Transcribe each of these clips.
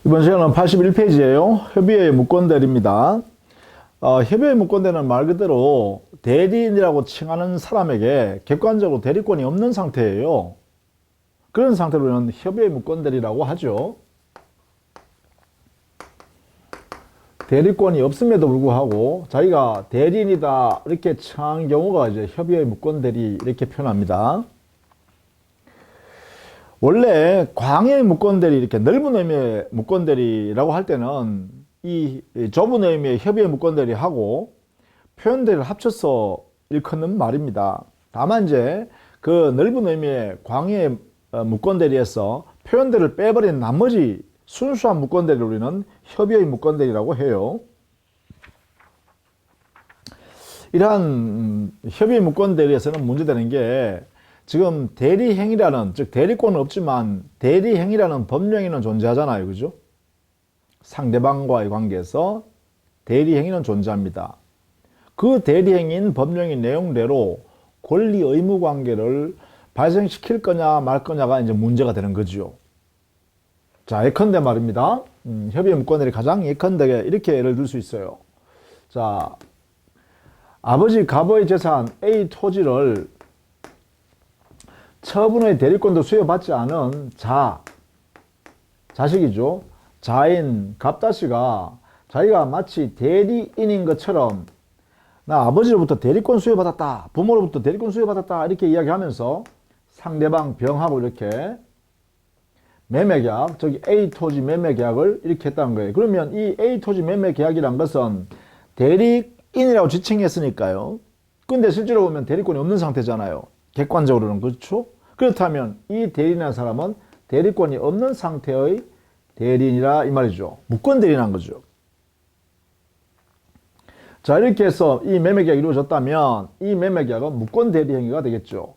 이번 시간은 81페이지예요. 협의의 무권대리입니다. 협의의 무권대는 말 그대로 대리인이라고 칭하는 사람에게 객관적으로 대리권이 없는 상태예요. 그런 상태로는 협의의 무권대리라고 하죠. 대리권이 없음에도 불구하고 자기가 대리인이다 이렇게 칭하는 경우가 이제 협의의 무권대리 이렇게 표현합니다. 원래 광의 무권대리, 이렇게 넓은 의미의 무권대리라고 할 때는 이 좁은 의미의 협의의 무권대리하고 표현대리를 합쳐서 일컫는 말입니다. 다만 이제 그 넓은 의미의 광의 무권대리에서 표현대리를 빼버린 나머지 순수한 무권대리를 우리는 협의의 무권대리라고 해요. 이러한 협의의 무권대리에서는 문제되는 게 지금 대리행위라는, 즉 대리권은 없지만 대리행위라는 법령에는 존재하잖아요. 그죠? 상대방과의 관계에서 대리행위는 존재합니다. 그 대리행위인 법령의 내용대로 권리 의무 관계를 발생시킬 거냐 말 거냐가 이제 문제가 되는 거죠. 자, 예컨대 말입니다. 협의의 무권대리 가장 예컨대 이렇게 예를 들 수 있어요. 자, 아버지 갑의 재산 A 토지를 처분의 대리권도 수여받지 않은 자식이죠. 자인 갑다씨가 자기가 마치 대리인인 것처럼 나 아버지로부터 대리권 수여받았다, 부모로부터 대리권 수여받았다 이렇게 이야기하면서 상대방 병하고 이렇게 매매계약, 저기 A 토지 매매계약을 이렇게 했다는 거예요. 그러면 이 A 토지 매매계약이란 것은 대리인이라고 지칭했으니까요. 근데 실제로 보면 대리권이 없는 상태잖아요. 객관적으로는. 그렇죠? 그렇다면 이 대리인이라는 사람은 대리권이 없는 상태의 대리인이라 이 말이죠. 무권대리인한 거죠. 자, 이렇게 해서 이 매매계약이 이루어졌다면 이 매매계약은 무권대리행위가 되겠죠.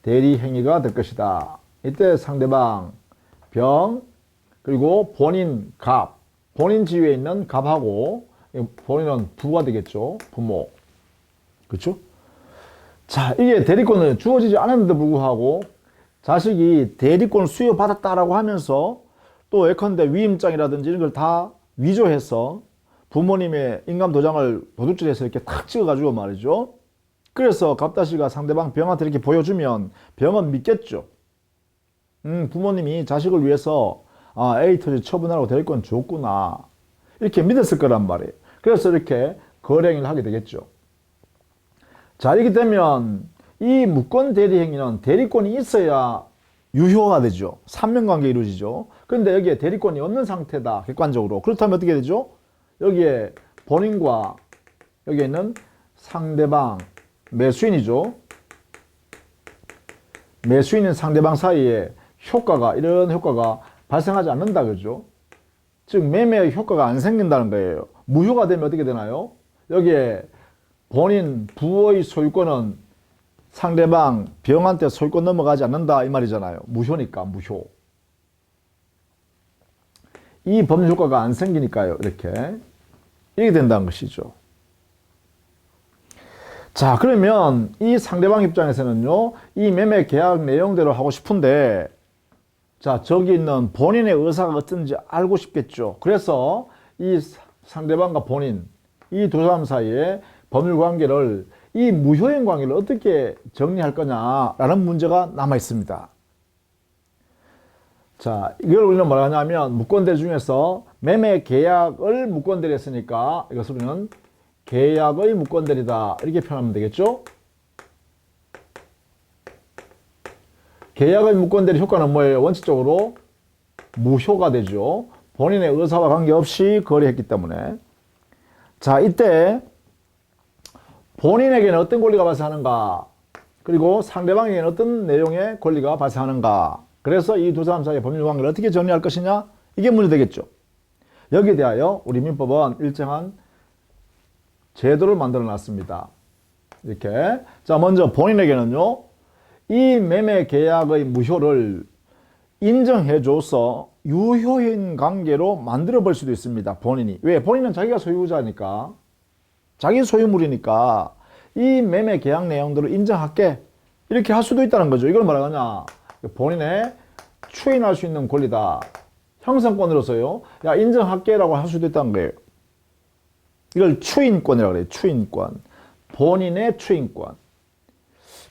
무권대리행위가 될 것이다. 이때 상대방 병, 그리고 본인 갑, 본인 지위에 있는 갑하고, 본인은 부가 되겠죠. 부모. 그렇죠? 자, 이게 대리권을 주어지지 않았는데 불구하고 자식이 대리권을 수여받았다라고 하면서 또 예컨대 위임장이라든지 이런 걸 다 위조해서 부모님의 인감도장을 도둑질해서 이렇게 탁 찍어가지고 말이죠. 그래서 갑다씨가 상대방 병한테 이렇게 보여주면 병은 믿겠죠. 부모님이 자식을 위해서 A 토지 처분하라고 대리권 줬구나 이렇게 믿었을 거란 말이에요. 그래서 이렇게 거래행위를 하게 되겠죠. 자, 이렇게 되면 이 무권 대리행위는 대리권이 있어야 유효가 되죠. 삼면관계 이루어지죠. 그런데 여기에 대리권이 없는 상태다. 객관적으로. 그렇다면 어떻게 되죠? 여기에 본인과 여기에 있는 상대방, 매수인이죠. 매수인인 상대방 사이에 이런 효과가 발생하지 않는다. 그죠? 즉 매매의 효과가 안 생긴다는 거예요. 무효가 되면 어떻게 되나요? 여기에 본인 부의 소유권은 상대방 병한테 소유권 넘어가지 않는다 이 말이잖아요. 무효니까 무효. 이 법률 효과가 안 생기니까요. 이렇게 된다는 것이죠. 자, 그러면 이 상대방 입장에서는요. 이 매매 계약 내용대로 하고 싶은데 자, 저기 있는 본인의 의사가 어떤지 알고 싶겠죠. 그래서 이 상대방과 본인 이 두 사람 사이에 법률 관계를 이 무효행 관계를 어떻게 정리할 거냐라는 문제가 남아 있습니다. 자, 이걸 우리는 뭐라 하냐면 무권대리 중에서 매매 계약을 무권대리 했으니까 이것을 우리는 계약의 무권대리다 이렇게 표현하면 되겠죠. 계약의 무권대리 효과는 뭐예요? 원칙적으로 무효가 되죠. 본인의 의사와 관계없이 거래했기 때문에. 자, 이때 본인에게는 어떤 권리가 발생하는가, 그리고 상대방에게는 어떤 내용의 권리가 발생하는가. 그래서 이 두 사람 사이의 법률 관계를 어떻게 정리할 것이냐, 이게 문제되겠죠. 여기에 대하여 우리 민법은 일정한 제도를 만들어 놨습니다. 이렇게. 자, 먼저 본인에게는요, 이 매매 계약의 무효를 인정해줘서 유효인 관계로 만들어 볼 수도 있습니다. 본인이. 왜? 본인은 자기가 소유자니까, 자기 소유물이니까 이 매매 계약 내용들을 인정할게 이렇게 할 수도 있다는 거죠. 이걸 뭐라 하냐, 본인의 추인할 수 있는 권리다. 형성권으로서요. 야, 인정할게라고 할 수도 있다는 거예요. 이걸 추인권이라고 그래요. 추인권. 본인의 추인권.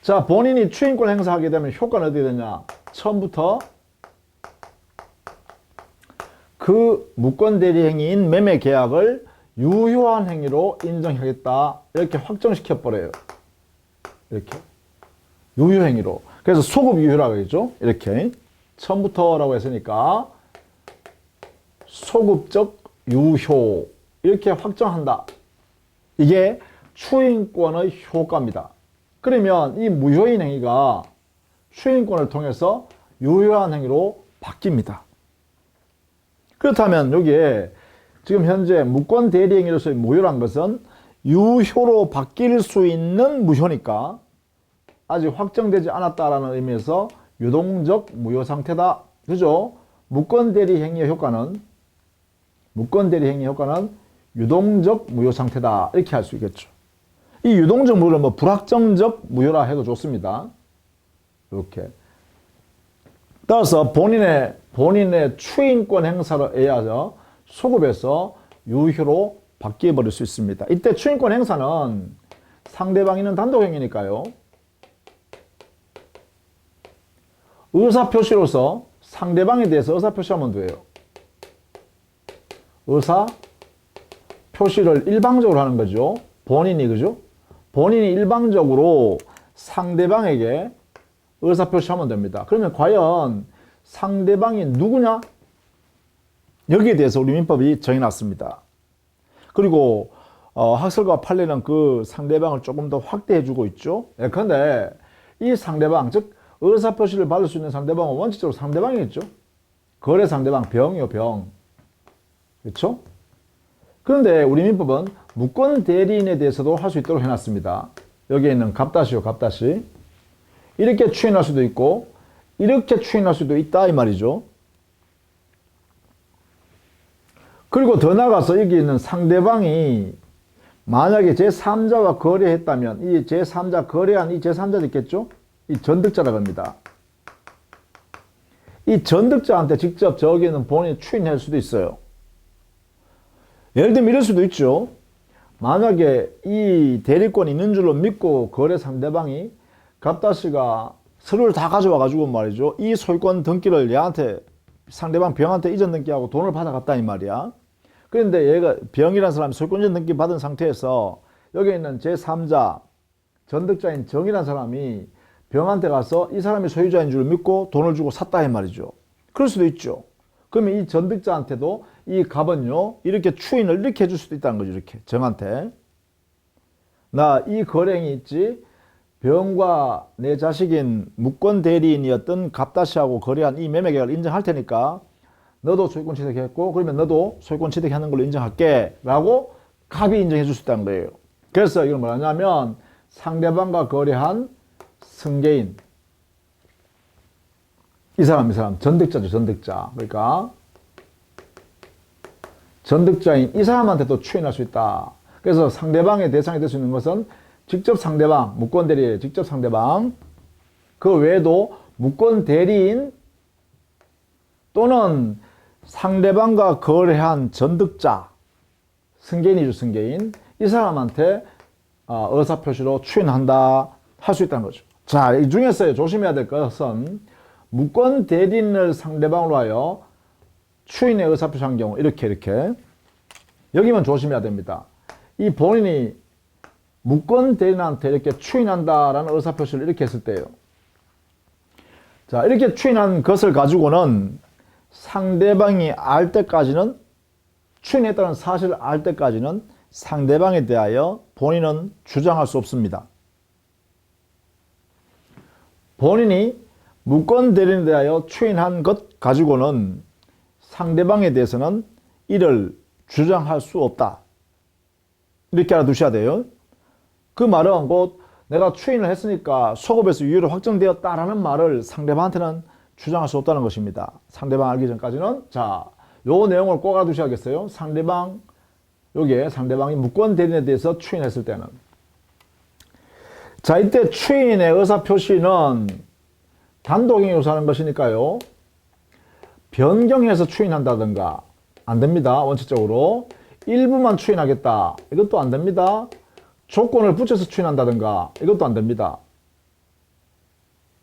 자, 본인이 추인권 행사하게 되면 효과는 어떻게 되냐? 처음부터 그 무권 대리 행위인 매매 계약을 유효한 행위로 인정하겠다. 이렇게 확정시켜 버려요. 이렇게. 유효 행위로. 그래서 소급 유효라고 하겠죠. 이렇게. 처음부터라고 했으니까 소급적 유효. 이렇게 확정한다. 이게 추인권의 효과입니다. 그러면 이 무효인 행위가 추인권을 통해서 유효한 행위로 바뀝니다. 그렇다면 여기에 지금 현재 무권 대리 행위로서의 무효란 것은 유효로 바뀔 수 있는 무효니까 아직 확정되지 않았다라는 의미에서 유동적 무효 상태다. 그죠? 무권 대리 행위의 효과는 유동적 무효 상태다. 이렇게 할 수 있겠죠. 이 유동적 무효를 뭐 불확정적 무효라 해도 좋습니다. 이렇게. 따라서 본인의 추인권 행사를 의하여 소급해서 유효로 바뀌어버릴 수 있습니다. 이때 추인권 행사는 상대방이 있는 단독행위니까요. 의사표시로서 상대방에 대해서 의사표시하면 돼요. 의사표시를 일방적으로 하는 거죠. 그죠? 본인이 일방적으로 상대방에게 의사표시하면 됩니다. 그러면 과연 상대방이 누구냐? 여기에 대해서 우리 민법이 정해놨습니다. 그리고 학설과 판례는 그 상대방을 조금 더 확대해주고 있죠. 예컨대 이 상대방, 즉 의사표시를 받을 수 있는 상대방은 원칙적으로 상대방이겠죠. 거래 상대방, 병이요, 병. 그렇죠? 그런데 우리 민법은 무권 대리인에 대해서도 할 수 있도록 해놨습니다. 여기에 있는 갑다시요, 갑다시. 이렇게 추인할 수도 있고 이렇게 추인할 수도 있다 이 말이죠. 그리고 더 나아가서 여기 있는 상대방이 만약에 제3자와 거래했다면 이 제3자 거래한 이 제3자 있겠죠? 이 전득자라고 합니다. 이 전득자한테 직접 저기는 본인이 추인할 수도 있어요. 예를 들면 이럴 수도 있죠. 만약에 이 대리권이 있는 줄로 믿고 거래 상대방이 갑다씨가 서류를 다 가져와 가지고 말이죠. 이 소유권 등기를 얘한테 상대방 병한테 이전 등기하고 돈을 받아갔다 이 말이야. 그런데 얘가 병이라는 사람이 소유권 이전 등기 받은 상태에서 여기 있는 제3자 전득자인 정이라는 사람이 병한테 가서 이 사람이 소유자인 줄 믿고 돈을 주고 샀다 이 말이죠. 그럴 수도 있죠. 그러면 이 전득자한테도 이 갑은요 이렇게 추인을 이렇게 해줄 수도 있다는 거죠. 이렇게 정한테 나 이 거래행위 있지 병과 내 자식인 무권 대리인이었던 갑다씨하고 거래한 이 매매 계약을 인정할 테니까 너도 소유권 취득했고 그러면 너도 소유권 취득하는 걸로 인정할게 라고 갑이 인정해 줄 수 있다는 거예요. 그래서 이걸 뭐냐면 상대방과 거래한 승계인 이 사람 전득자죠. 전득자. 그러니까 전득자인 이 사람한테도 추인할 수 있다. 그래서 상대방의 대상이 될 수 있는 것은 직접 상대방, 무권 대리인, 직접 상대방 그 외에도 무권 대리인 또는 상대방과 거래한 전득자 승계인이죠. 승계인 이 사람한테 의사표시로 추인한다 할 수 있다는 거죠. 자, 이 중에서 조심해야 될 것은 무권 대리인을 상대방으로 하여 추인의 의사표시한 경우 이렇게 여기만 조심해야 됩니다. 이 본인이 무권 대리인한테 이렇게 추인한다라는 의사표시를 이렇게 했을 때요. 자, 이렇게 추인한 것을 가지고는 상대방이 알 때까지는 추인했다는 사실을 알 때까지는 상대방에 대하여 본인은 주장할 수 없습니다. 본인이 무권 대리인에 대하여 추인한 것 가지고는 상대방에 대해서는 이를 주장할 수 없다. 이렇게 알아두셔야 돼요. 그 말은 곧 내가 추인을 했으니까 소급에서 유효로 확정되었다라는 말을 상대방한테는 주장할 수 없다는 것입니다. 상대방 알기 전까지는 자, 요 내용을 꼭 알아두셔야겠어요. 여기에 상대방이 무권 대리인에 대해서 추인했을 때는 자, 이때 추인의 의사표시는 단독행위로 하는 것이니까요. 변경해서 추인한다든가 안 됩니다. 원칙적으로 일부만 추인하겠다. 이것도 안 됩니다. 조건을 붙여서 추인한다든가 이것도 안 됩니다.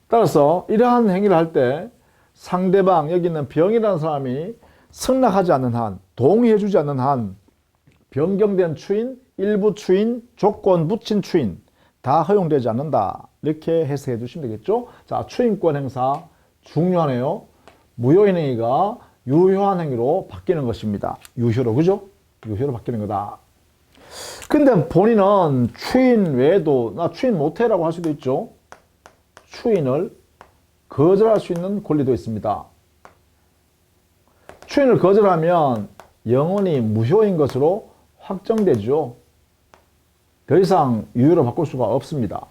따라서 이러한 행위를 할 때 상대방, 여기 있는 병이라는 사람이 승낙하지 않는 한, 동의해주지 않는 한 변경된 추인, 일부 추인, 조건 붙인 추인 다 허용되지 않는다. 이렇게 해석해 주시면 되겠죠. 자, 추인권 행사 중요하네요. 무효인 행위가 유효한 행위로 바뀌는 것입니다. 유효로, 그죠? 유효로 바뀌는 거다. 근데 본인은 추인 외에도 나 추인 못해라고 할 수도 있죠. 추인을 거절할 수 있는 권리도 있습니다. 추인을 거절하면 영원히 무효인 것으로 확정되죠. 더 이상 유효로 바꿀 수가 없습니다.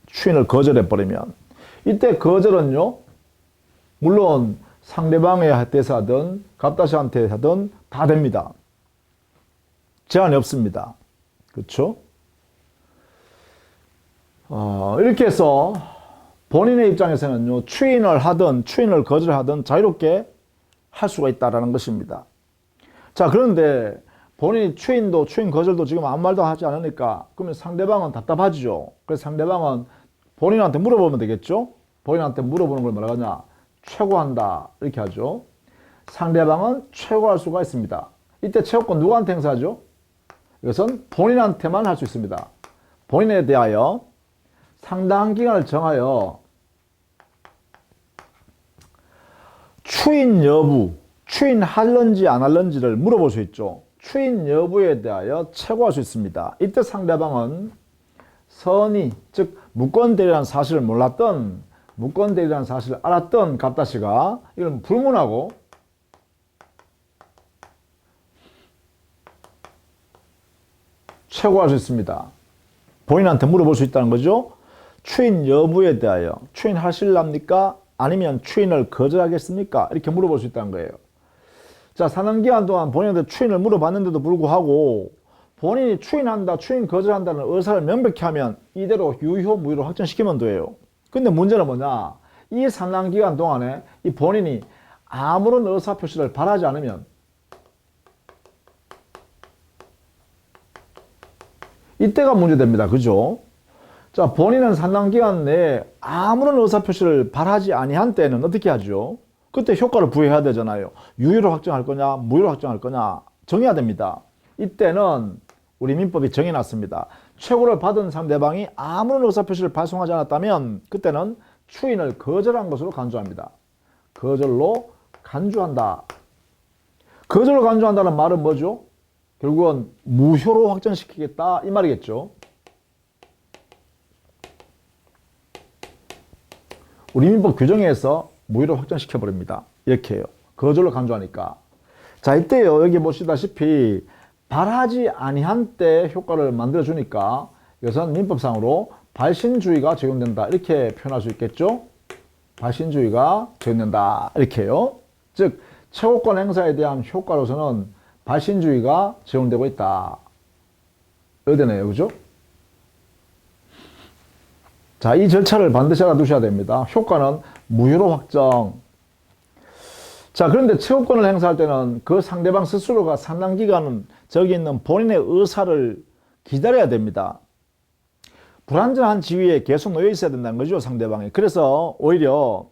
추인을 거절해버리면. 이때 거절은요, 물론 상대방한테서 하든 갑다시한테 하든 다 됩니다. 제한이 없습니다. 그렇죠? 이렇게 해서 본인의 입장에서는요, 추인을 하든 추인을 거절하든 자유롭게 할 수가 있다는 것입니다. 자, 그런데 본인이 추인도 추인 거절도 지금 아무 말도 하지 않으니까 그러면 상대방은 답답하죠. 그래서 상대방은 본인한테 물어보면 되겠죠. 본인한테 물어보는 걸 뭐라고 하냐, 최고한다 이렇게 하죠. 상대방은 최고할 수가 있습니다. 이때 최고권 누구한테 행사하죠? 이것은 본인한테만 할 수 있습니다. 본인에 대하여 상당한 기간을 정하여 추인 여부, 추인할런지 안 할런지를 물어볼 수 있죠. 추인 여부에 대하여 최고할 수 있습니다. 이때 상대방은 선의, 즉 무권대리라는 사실을 몰랐던, 무권대리라는 사실을 알았던 갑다시가 이걸 불문하고 최고할 수 있습니다. 본인한테 물어볼 수 있다는 거죠. 추인 여부에 대하여 추인하실랍니까? 아니면 추인을 거절하겠습니까? 이렇게 물어볼 수 있다는 거예요. 자, 사는기간 동안 본인한테 추인을 물어봤는데도 불구하고 본인이 추인한다, 추인 거절한다는 의사를 명백히 하면 이대로 유효, 무효로 확정시키면 돼요. 근데 문제는 뭐냐? 이 산란기간 동안에 이 본인이 아무런 의사표시를 바라지 않으면 이때가 문제됩니다. 그죠? 자, 본인은 산란기간 내에 아무런 의사표시를 바라지 아니한 때는 어떻게 하죠? 그때 효과를 부여해야 되잖아요. 유효로 확정할 거냐, 무효로 확정할 거냐 정해야 됩니다. 이때는 우리 민법이 정해놨습니다. 최고를 받은 상대방이 아무런 의사표시를 발송하지 않았다면 그때는 추인을 거절한 것으로 간주합니다. 거절로 간주한다. 거절로 간주한다는 말은 뭐죠? 결국은 무효로 확정시키겠다 이 말이겠죠. 우리 민법 규정에서 무효로 확정시켜버립니다. 이렇게 해요. 거절로 간주하니까. 자, 이때요. 여기 보시다시피 바라지 아니한 때 효과를 만들어주니까 이것은 민법상으로 발신주의가 적용된다. 이렇게 표현할 수 있겠죠. 발신주의가 적용된다. 이렇게 해요. 즉 최고권 행사에 대한 효과로서는 발신주의가 적용되고 있다. 이렇게 되네요. 그죠? 자, 이 절차를 반드시 알아두셔야 됩니다. 효과는 무효로 확정. 자, 그런데 채권을 행사할 때는 그 상대방 스스로가 상당 기간은 저기 있는 본인의 의사를 기다려야 됩니다. 불완전한 지위에 계속 놓여 있어야 된다는 거죠, 상대방이. 그래서 오히려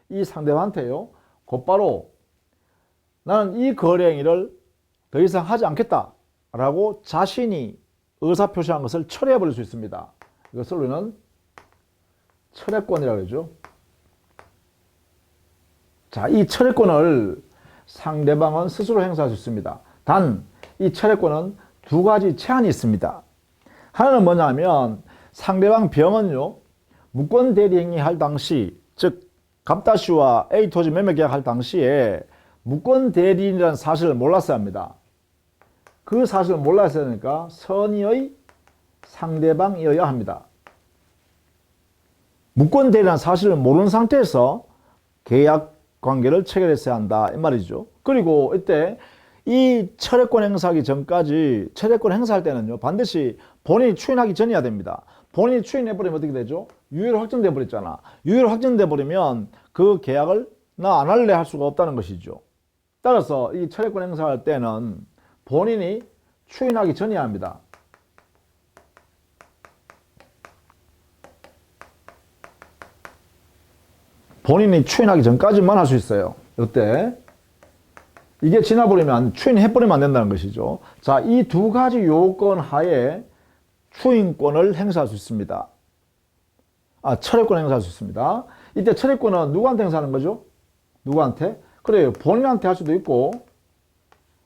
이 상대방한테요, 곧바로 나는 이 거래 행위를 더 이상 하지 않겠다라고 자신이 의사표시한 것을 철회해 버릴 수 있습니다. 이것을 우리는 철회권이라고 그러죠. 자, 이 철회권을 상대방은 스스로 행사할 수 있습니다. 단, 이 철회권은 두 가지 제한이 있습니다. 하나는 뭐냐면 상대방 병은요, 무권 대리 행위할 당시, 즉 갑다시와 A 토지 매매 계약할 당시에 무권 대리인이라는 사실을 몰랐어야 합니다. 그 사실을 몰랐어야 하니까 선의의 상대방이어야 합니다. 무권 대리라는 사실을 모르는 상태에서 계약 관계를 체결했어야 한다 이 말이죠. 그리고 이때 이 철회권 행사하기 전까지, 철회권 행사할 때는요 반드시 본인이 추인하기 전이어야 됩니다. 본인이 추인해버리면 어떻게 되죠? 유효로 확정돼 버렸잖아. 유효로 확정돼 버리면 그 계약을 나 안 할래 할 수가 없다는 것이죠. 따라서 이 철회권 행사할 때는 본인이 추인하기 전이어야 합니다. 본인이 추인하기 전까지만 할 수 있어요. 어때? 이게 지나버리면, 추인해버리면 안 된다는 것이죠. 자, 이 두 가지 요건 하에 추인권을 행사할 수 있습니다. 철회권 행사할 수 있습니다. 이때 철회권은 누구한테 행사하는 거죠? 누구한테? 그래요. 본인한테 할 수도 있고,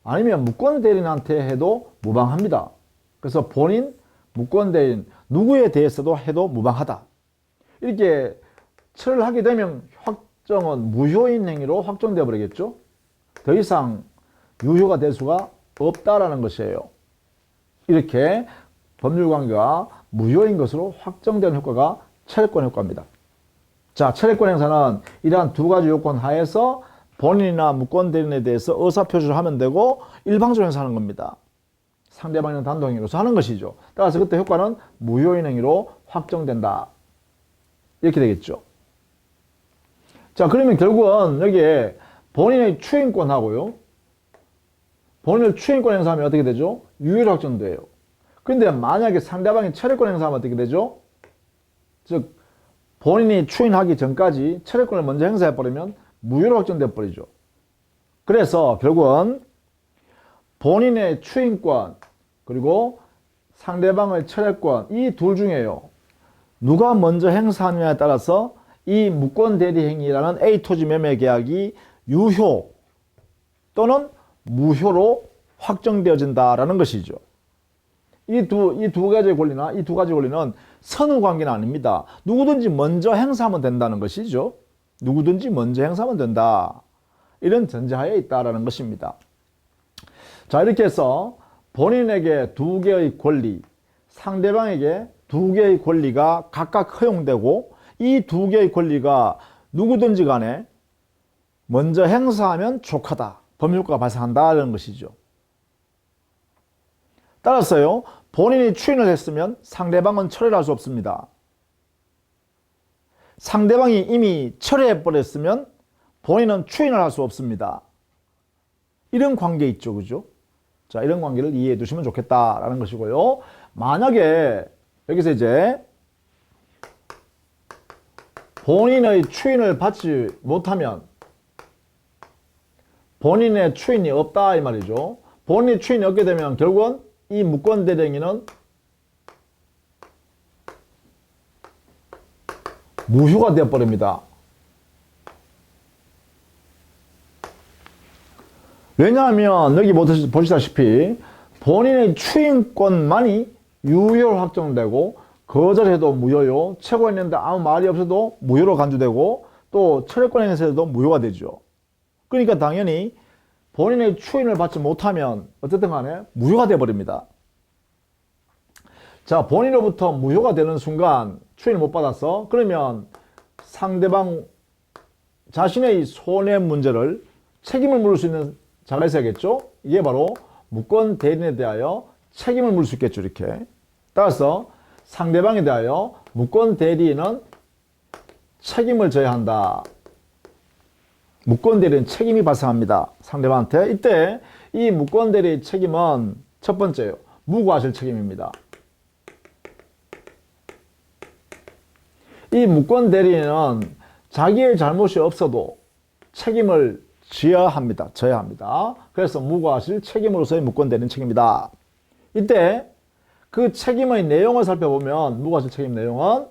아니면 무권대리인한테 해도 무방합니다. 그래서 본인, 무권대리인, 누구에 대해서도 해도 무방하다. 이렇게 철을 하게 되면 확정은 무효인 행위로 확정되어 버리겠죠. 더 이상 유효가 될 수가 없다라는 것이에요. 이렇게 법률관계가 무효인 것으로 확정되는 효과가 철회권 효과입니다. 자, 철회권 행사는 이러한 두 가지 요건 하에서 본인이나 무권대리인에 대해서 의사표시를 하면 되고 일방적으로 행사하는 겁니다. 상대방이나 단독행위로서 하는 것이죠. 따라서 그때 효과는 무효인 행위로 확정된다. 이렇게 되겠죠. 자, 그러면 결국은 여기에 본인의 추인권하고요. 본인의 추인권 행사하면 어떻게 되죠? 유효로 확정돼요. 그런데 만약에 상대방이 철회권 행사하면 어떻게 되죠? 즉, 본인이 추인하기 전까지 철회권을 먼저 행사해버리면 무효로 확정돼 버리죠. 그래서 결국은 본인의 추인권 그리고 상대방의 철회권 이 둘 중에요. 누가 먼저 행사하느냐에 따라서 이 무권대리행위라는 A토지 매매 계약이 유효 또는 무효로 확정되어진다라는 것이죠. 이 두 가지 권리는 선의 관계는 아닙니다. 누구든지 먼저 행사하면 된다는 것이죠. 누구든지 먼저 행사하면 된다. 이런 전제하에 있다라는 것입니다. 자, 이렇게 해서 본인에게 두 개의 권리, 상대방에게 두 개의 권리가 각각 허용되고 이 두 개의 권리가 누구든지 간에 먼저 행사하면 족하다. 법률효과가 발생한다는 것이죠. 따라서요, 본인이 추인을 했으면 상대방은 철회를 할 수 없습니다. 상대방이 이미 철회해버렸으면 본인은 추인을 할 수 없습니다. 이런 관계 있죠, 그죠? 자, 이런 관계를 이해해 두시면 좋겠다라는 것이고요. 만약에 여기서 이제 본인의 추인을 받지 못하면 본인의 추인이 없다 이 말이죠. 본인이 추인이 없게 되면 결국은 이 무권대리행위는 무효가 되어버립니다. 왜냐하면 여기 보시다시피 본인의 추인권만이 유효로 확정되고 거절해도 무효요. 최고했는데 아무 말이 없어도 무효로 간주되고 또 철회권 행사에서도 무효가 되죠. 그러니까 당연히 본인의 추인을 받지 못하면 어쨌든 간에 무효가 되어버립니다. 자, 본인으로부터 무효가 되는 순간 추인을 못 받았어. 그러면 상대방 자신의 손해 문제를 책임을 물을 수 있는 자가 있어야겠죠. 이게 바로 무권 대리인에 대하여 책임을 물을 수 있겠죠. 이렇게. 따라서 상대방에 대하여 무권 대리인은 책임을 져야 한다. 무권 대리인 책임이 발생합니다. 상대방한테. 이때 이 무권 대리의 책임은 첫 번째요. 무과실 책임입니다. 이 무권 대리인은 자기의 잘못이 없어도 책임을 져야 합니다. 그래서 무과실 책임으로서의 무권 대리인 책임이다. 이때 그 책임의 내용을 살펴보면 무과실 책임 내용은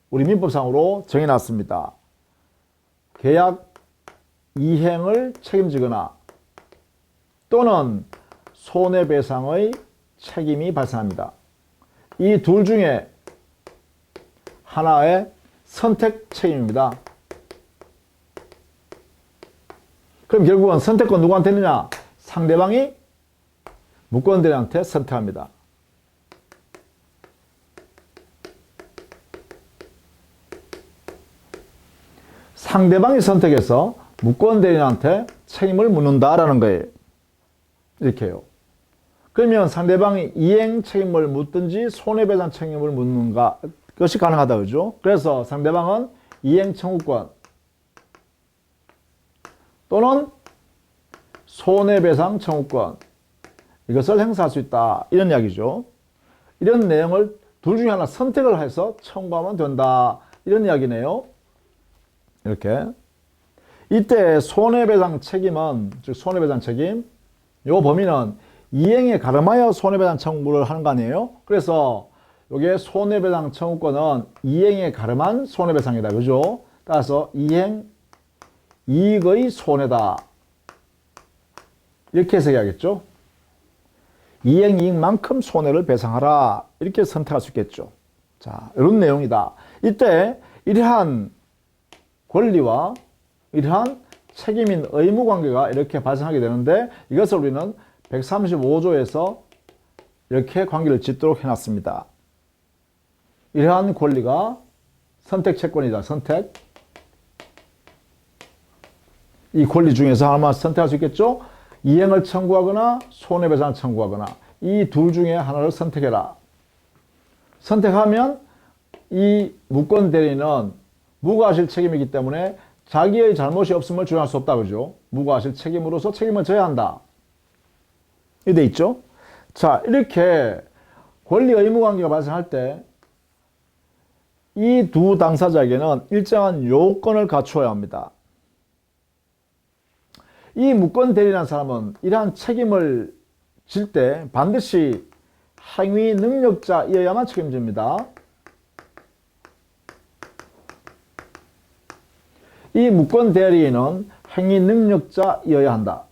우리 민법상으로 정해놨습니다. 계약 이행을 책임지거나 또는 손해배상의 책임이 발생합니다. 이 둘 중에 하나의 선택 책임입니다. 그럼 결국은 선택권 누구한테 있느냐? 상대방이 무권대리한테 선택합니다. 상대방이 선택해서 무권대리인한테 책임을 묻는다라는 거예요. 이렇게요. 그러면 상대방이 이행 책임을 묻든지 손해배상 책임을 묻는가 것이 가능하다 그죠? 그래서 상대방은 이행 청구권 또는 손해배상 청구권 이것을 행사할 수 있다 이런 이야기죠. 이런 내용을 둘 중에 하나 선택을 해서 청구하면 된다 이런 이야기네요. 이렇게 이때 손해배상 책임은 즉 손해배상 책임 요 범위는 이행에 가름하여 손해배상 청구를 하는 거 아니에요? 그래서 요게 손해배상 청구권은 이행에 가름한 손해배상이다. 그죠? 따라서 이행 이익의 손해다. 이렇게 해석해야겠죠? 이행 이익만큼 손해를 배상하라. 이렇게 선택할 수 있겠죠. 자, 이런 내용이다. 이때 이러한 권리와 이러한 책임인 의무 관계가 이렇게 발생하게 되는데 이것을 우리는 135조에서 이렇게 관계를 짓도록 해놨습니다. 이러한 권리가 선택 채권이다. 선택. 이 권리 중에서 하나만 선택할 수 있겠죠? 이행을 청구하거나 손해배상을 청구하거나 이 둘 중에 하나를 선택해라. 선택하면 이 무권 대리는 무과실 책임이기 때문에 자기의 잘못이 없음을 주장할 수 없다. 그죠? 무과실 책임으로서 책임을 져야 한다. 이게 돼 있죠? 자, 이렇게 권리 의무 관계가 발생할 때 이 두 당사자에게는 일정한 요건을 갖추어야 합니다. 이 무권 대리라는 사람은 이러한 책임을 질 때 반드시 행위 능력자이어야만 책임집니다. 이 무권 대리인은 행위 능력자이어야 한다.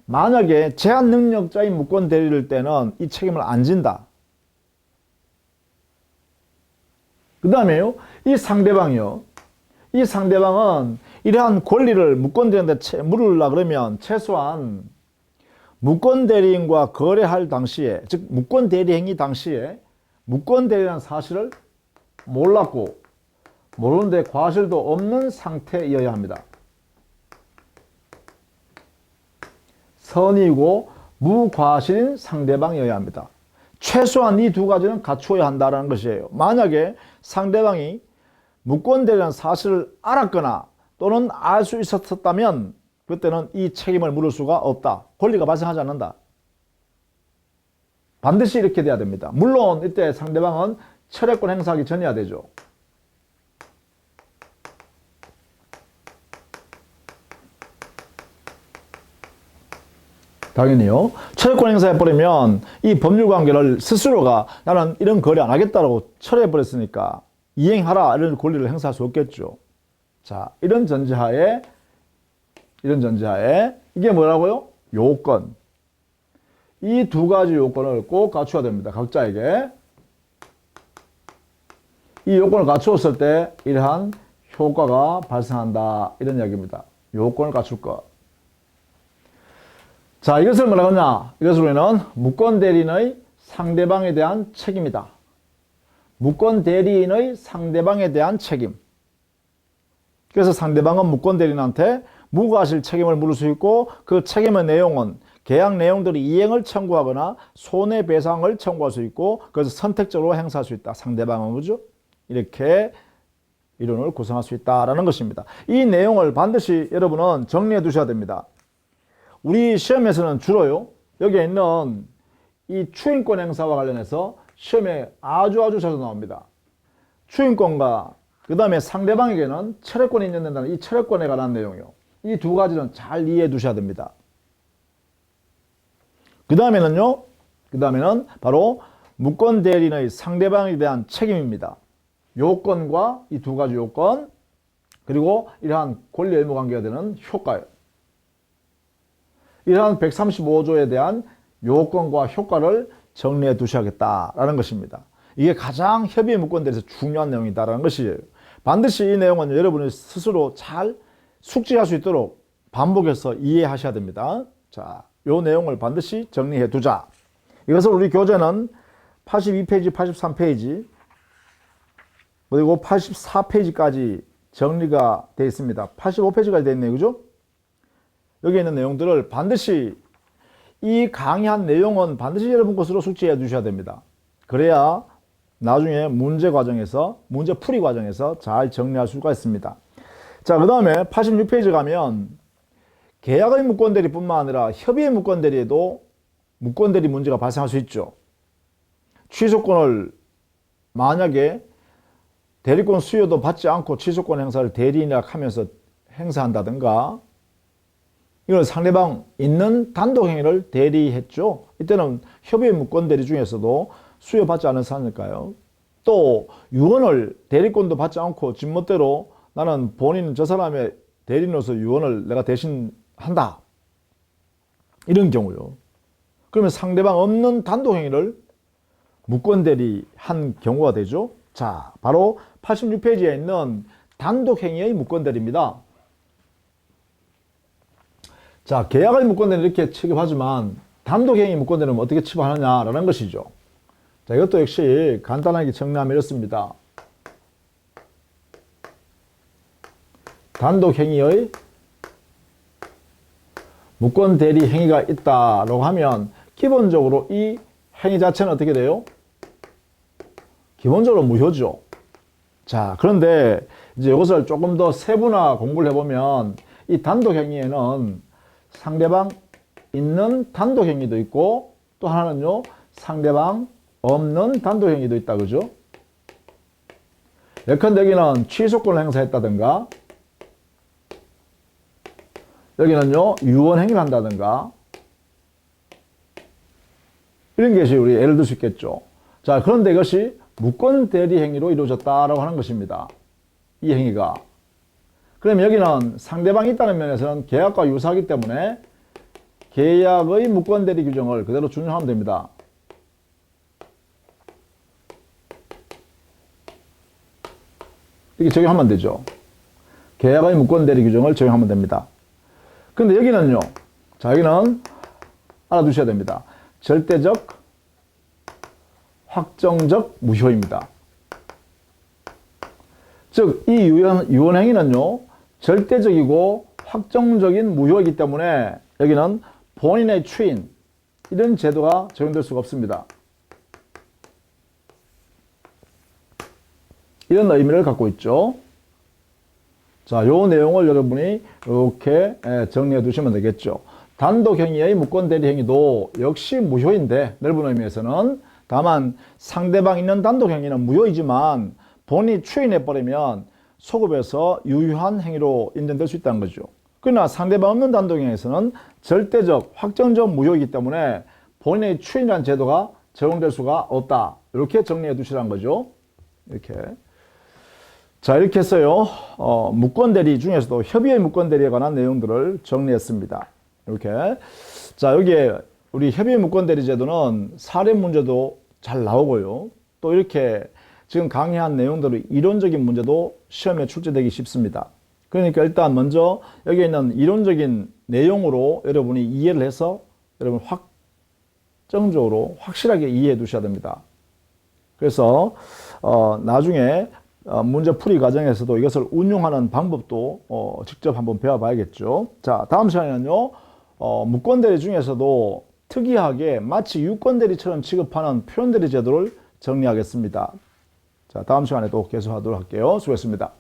만약에 제한 능력자인 무권 대리일 때는 이 책임을 안 진다. 그 다음에요, 이 상대방이요. 이 상대방은 이러한 권리를 무권 대리인한테 물으려고 그러면 최소한 무권 대리인과 거래할 당시에, 즉 무권 대리 행위 당시에 무권 대리라는 사실을 몰랐고 모르는데 과실도 없는 상태이어야 합니다. 선의고 무과실인 상대방이어야 합니다. 최소한 이 두 가지는 갖추어야 한다는 것이에요. 만약에 상대방이 무권 대리라는 사실을 알았거나 또는 알 수 있었다면 그때는 이 책임을 물을 수가 없다. 권리가 발생하지 않는다. 반드시 이렇게 돼야 됩니다. 물론 이때 상대방은 철회권 행사하기 전이어야 되죠. 당연히요. 철회권 행사해버리면 이 법률관계를 스스로가 나는 이런 거래 안 하겠다라고 철회해버렸으니까 이행하라 이런 권리를 행사할 수 없겠죠. 자, 이런 전제하에 이게 뭐라고요? 요건. 이 두 가지 요건을 꼭 갖춰야 됩니다. 각자에게. 이 요건을 갖추었을 때 이러한 효과가 발생한다. 이런 이야기입니다. 요건을 갖출 것. 자, 이것을 뭐라고 하냐? 이것을 우리는 무권 대리인의 상대방에 대한 책임이다. 무권 대리인의 상대방에 대한 책임. 그래서 상대방은 무권 대리인한테 무과실 책임을 물을 수 있고 그 책임의 내용은 계약 내용들이 이행을 청구하거나 손해배상을 청구할 수 있고 그래서 선택적으로 행사할 수 있다. 상대방은 그죠? 이렇게 이론을 구성할 수 있다라는 것입니다. 이 내용을 반드시 여러분은 정리해 두셔야 됩니다. 우리 시험에서는 주로요, 여기에 있는 이 추인권 행사와 관련해서 시험에 아주 자주 나옵니다. 추인권과 그 다음에 상대방에게는 철회권이 인정된다는 이 철회권에 관한 내용이요. 이 두 가지는 잘 이해해 두셔야 됩니다. 그 다음에는 바로 무권 대리인의 상대방에 대한 책임입니다. 요건과 이 두 가지 요건, 그리고 이러한 권리 의무 관계가 되는 효과예요. 이러한 135조에 대한 요건과 효과를 정리해 두셔야겠다라는 것입니다. 이게 가장 협의 무권대리에서 중요한 내용이다라는 것이에요. 반드시 이 내용은 여러분이 스스로 잘 숙지할 수 있도록 반복해서 이해하셔야 됩니다. 자, 요 내용을 반드시 정리해 두자. 이것을 우리 교재는 82페이지, 83페이지, 그리고 84페이지까지 정리가 되어 있습니다. 85페이지까지 되어 있네요. 그죠? 여기 있는 내용들을 반드시 이 강의한 내용은 반드시 여러분 것으로 숙지해 두셔야 됩니다. 그래야 나중에 문제 풀이 과정에서 잘 정리할 수가 있습니다. 자, 그 다음에 86페이지 가면 계약의 무권대리뿐만 아니라 협의의 무권대리에도 무권대리 문제가 발생할 수 있죠. 취소권을 만약에 대리권 수여도 받지 않고 취소권 행사를 대리인이라 하면서 행사한다든가, 이건 상대방 있는 단독행위를 대리했죠. 이때는 협의의 무권대리 중에서도 수여받지 않은 사안일까요? 또 유언을 대리권도 받지 않고 지멋대로 나는 본인 저 사람의 대리인으로서 유언을 내가 대신 한다, 이런 경우요. 그러면 상대방 없는 단독행위를 무권대리 한 경우가 되죠. 자, 바로 86페이지에 있는 단독행위의 무권대리입니다. 자, 계약의 무권대리는 이렇게 취급하지만 단독행위 무권대리는 어떻게 취급하느냐라는 것이죠. 자, 이것도 역시 간단하게 정리하면 이렇습니다. 단독행위의 무권대리 행위가 있다라고 하면 기본적으로 이 행위 자체는 어떻게 돼요? 기본적으로 무효죠. 자, 그런데 이제 이것을 조금 더 세분화 공부를 해보면 이 단독행위에는 상대방 있는 단독행위도 있고 또 하나는요, 상대방 없는 단독행위도 있다, 그죠? 예컨대 여기는 취소권을 행사했다든가, 여기는요, 유언행위를 한다든가, 이런 것이 우리 예를 들 수 있겠죠. 자, 그런데 이것이 무권대리 행위로 이루어졌다라고 하는 것입니다. 이 행위가. 그럼 여기는 상대방이 있다는 면에서는 계약과 유사하기 때문에 계약의 무권대리 규정을 그대로 준용하면 됩니다. 이렇게 적용하면 되죠. 계약의 무권대리 규정을 적용하면 됩니다. 근데 여기는요, 자, 여기는 알아두셔야 됩니다. 절대적, 확정적 무효입니다. 즉, 이 유언행위는요, 절대적이고 확정적인 무효이기 때문에 여기는 본인의 추인, 이런 제도가 적용될 수가 없습니다. 이런 의미를 갖고 있죠. 자, 요 내용을 여러분이 이렇게 정리해 두시면 되겠죠. 단독행위의 무권대리 행위도 역시 무효인데, 넓은 의미에서는 다만 상대방 있는 단독행위는 무효이지만 본인이 추인해버리면 소급해서 유효한 행위로 인정될 수 있다는 거죠. 그러나 상대방 없는 단독행위에서는 절대적, 확정적 무효이기 때문에 본인의 추인이라는 제도가 적용될 수가 없다. 이렇게 정리해 두시라는 거죠. 이렇게. 자, 이렇게 해서요, 무권대리 중에서도 협의의 무권대리에 관한 내용들을 정리했습니다. 이렇게. 자, 여기에 우리 협의의 무권대리 제도는 사례 문제도 잘 나오고요. 또 이렇게 지금 강의한 내용들의 이론적인 문제도 시험에 출제되기 쉽습니다. 그러니까 일단 먼저 여기에 있는 이론적인 내용으로 여러분이 이해를 해서 여러분 확정적으로 확실하게 이해해 두셔야 됩니다. 그래서 나중에 문제 풀이 과정에서도 이것을 운용하는 방법도 직접 한번 배워봐야겠죠. 자, 다음 시간에는요, 무권대리 중에서도 특이하게 마치 유권대리처럼 취급하는 표현대리 제도를 정리하겠습니다. 자, 다음 시간에 또 계속하도록 할게요. 수고했습니다.